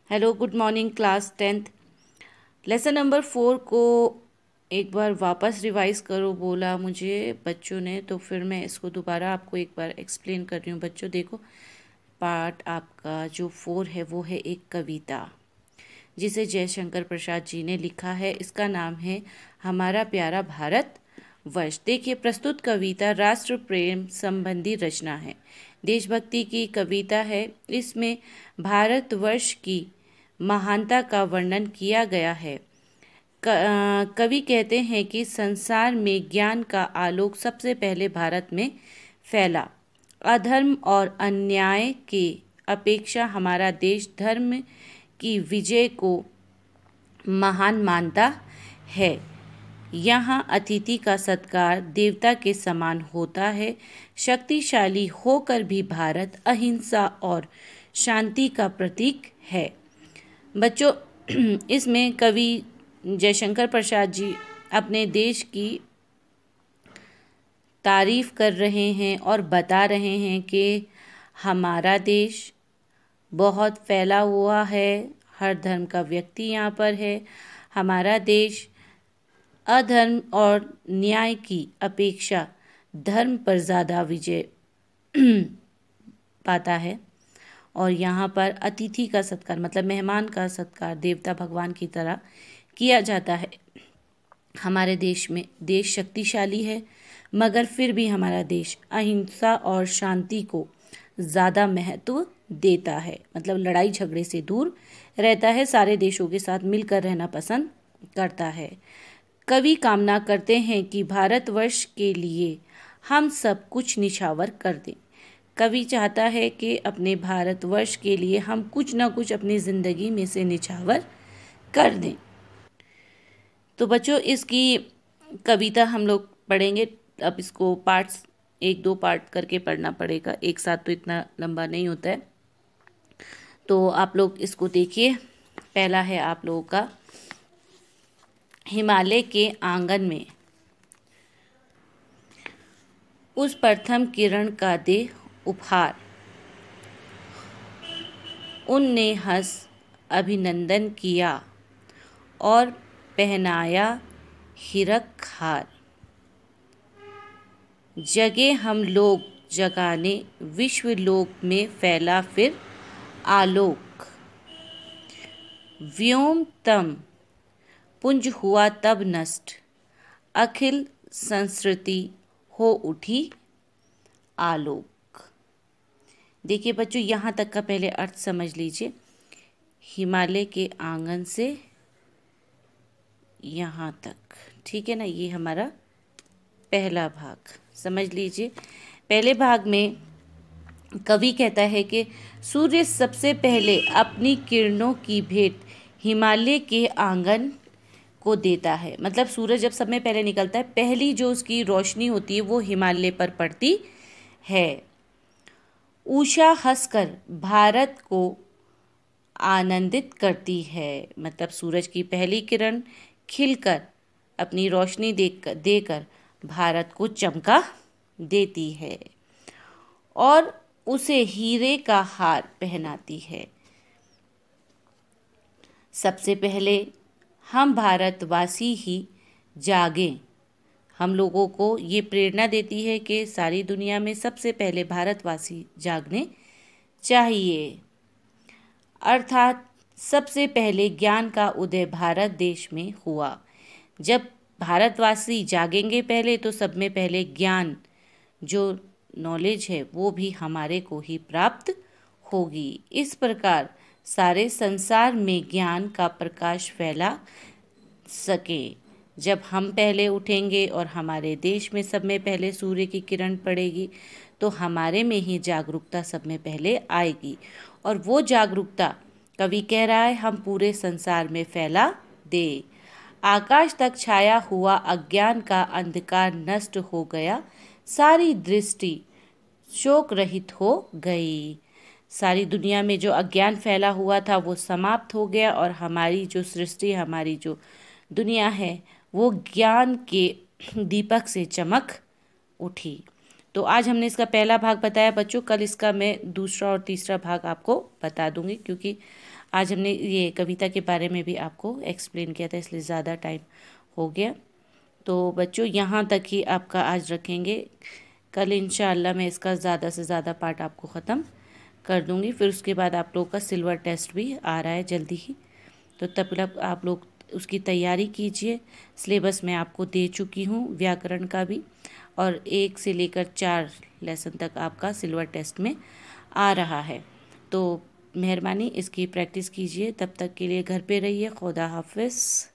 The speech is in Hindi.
Hello, good morning class 10th। Lesson number 4 को एक बार वापस रिवाइज करो बोला मुझे बच्चों ने, तो फिर मैं इसको दोबारा आपको एक बार एक्सप्लेन कर रही हूँ। बच्चों देखो, पार्ट आपका जो 4 है वो है एक कविता जिसे जयशंकर प्रसाद जी ने लिखा है। इसका नाम है हमारा प्यारा भारत वर्ष। देखिए, प्रस्तुत कविता राष्ट्र प्रेम संबंधी रचना है, देशभक्ति की कविता है। इसमें भारतवर्ष की महानता का वर्णन किया गया है। कवि कहते हैं कि संसार में ज्ञान का आलोक सबसे पहले भारत में फैला। अधर्म और अन्याय की अपेक्षा हमारा देश धर्म की विजय को महान मानता है। यहाँ अतिथि का सत्कार देवता के समान होता है। शक्तिशाली होकर भी भारत अहिंसा और शांति का प्रतीक है। बच्चों, इसमें कवि जयशंकर प्रसाद जी अपने देश की तारीफ कर रहे हैं और बता रहे हैं कि हमारा देश बहुत फैला हुआ है, हर धर्म का व्यक्ति यहाँ पर है। हमारा देश अधर्म और न्याय की अपेक्षा धर्म पर ज़्यादा विजय पाता है। और यहाँ पर अतिथि का सत्कार मतलब मेहमान का सत्कार देवता भगवान की तरह किया जाता है। हमारे देश में देश शक्तिशाली है, मगर फिर भी हमारा देश अहिंसा और शांति को ज़्यादा महत्व देता है, मतलब लड़ाई झगड़े से दूर रहता है, सारे देशों के साथ मिलकर रहना पसंद करता है। कवि कामना करते हैं कि भारतवर्ष के लिए हम सब कुछ निछावर कर दें। कवि चाहता है कि अपने भारतवर्ष के लिए हम कुछ ना कुछ अपनी ज़िंदगी में से निछावर कर दें। तो बच्चों, इसकी कविता हम लोग पढ़ेंगे। अब इसको पार्ट्स 1-2 पार्ट करके पढ़ना पड़ेगा, एक साथ तो इतना लंबा नहीं होता है। तो आप लोग इसको देखिए। पहला है आप लोगों का, हिमालय के आंगन में उस प्रथम किरण का दे उपहार, उनने हंस अभिनंदन किया और पहनाया हिरक हार। जगे हम लोग जगाने विश्व लोक में फैला फिर आलोक। व्योमतम पुंज हुआ तब नष्ट, अखिल संस्कृति हो उठी आलोक। देखिए बच्चों, यहाँ तक का पहले अर्थ समझ लीजिए। हिमालय के आंगन से यहाँ तक, ठीक है ना, ये हमारा पहला भाग समझ लीजिए। पहले भाग में कवि कहता है कि सूर्य सबसे पहले अपनी किरणों की भेंट हिमालय के आंगन को देता है। मतलब सूरज जब सब में पहले निकलता है, पहली जो उसकी रोशनी होती है वो हिमालय पर पड़ती है। उषा हंसकर भारत को आनंदित करती है। मतलब सूरज की पहली किरण खिलकर अपनी रोशनी देकर भारत को चमका देती है और उसे हीरे का हार पहनाती है। सबसे पहले हम भारतवासी ही जागें। हम लोगों को ये प्रेरणा देती है कि सारी दुनिया में सबसे पहले भारतवासी जागने चाहिए। अर्थात सबसे पहले ज्ञान का उदय भारत देश में हुआ। जब भारतवासी जागेंगे पहले, तो सब में पहले ज्ञान, जो नॉलेज है, वो भी हमारे को ही प्राप्त होगी। इस प्रकार सारे संसार में ज्ञान का प्रकाश फैला सके। जब हम पहले उठेंगे और हमारे देश में सब में पहले सूर्य की किरण पड़ेगी, तो हमारे में ही जागरूकता सब में पहले आएगी। और वो जागरूकता कवि कह रहा है हम पूरे संसार में फैला दे। आकाश तक छाया हुआ अज्ञान का अंधकार नष्ट हो गया, सारी दृष्टि शोक रहित हो गई। सारी दुनिया में जो अज्ञान फैला हुआ था वो समाप्त हो गया और हमारी जो सृष्टि, हमारी जो दुनिया है, वो ज्ञान के दीपक से चमक उठी। तो आज हमने इसका पहला भाग बताया बच्चों, कल इसका मैं दूसरा और तीसरा भाग आपको बता दूंगी, क्योंकि आज हमने ये कविता के बारे में भी आपको एक्सप्लेन किया था, इसलिए ज़्यादा टाइम हो गया। तो बच्चों यहाँ तक ही आपका आज रखेंगे। कल इंशाअल्लाह मैं इसका ज़्यादा से ज़्यादा पार्ट आपको ख़त्म कर दूंगी। फिर उसके बाद आप लोगों का सिल्वर टेस्ट भी आ रहा है जल्दी ही, तो तब तक आप लोग उसकी तैयारी कीजिए। सिलेबस मैं आपको दे चुकी हूँ व्याकरण का भी, और 1 से लेकर 4 लेसन तक आपका सिल्वर टेस्ट में आ रहा है। तो मेहरबानी इसकी प्रैक्टिस कीजिए। तब तक के लिए घर पे रहिए। खुदा हाफिज़।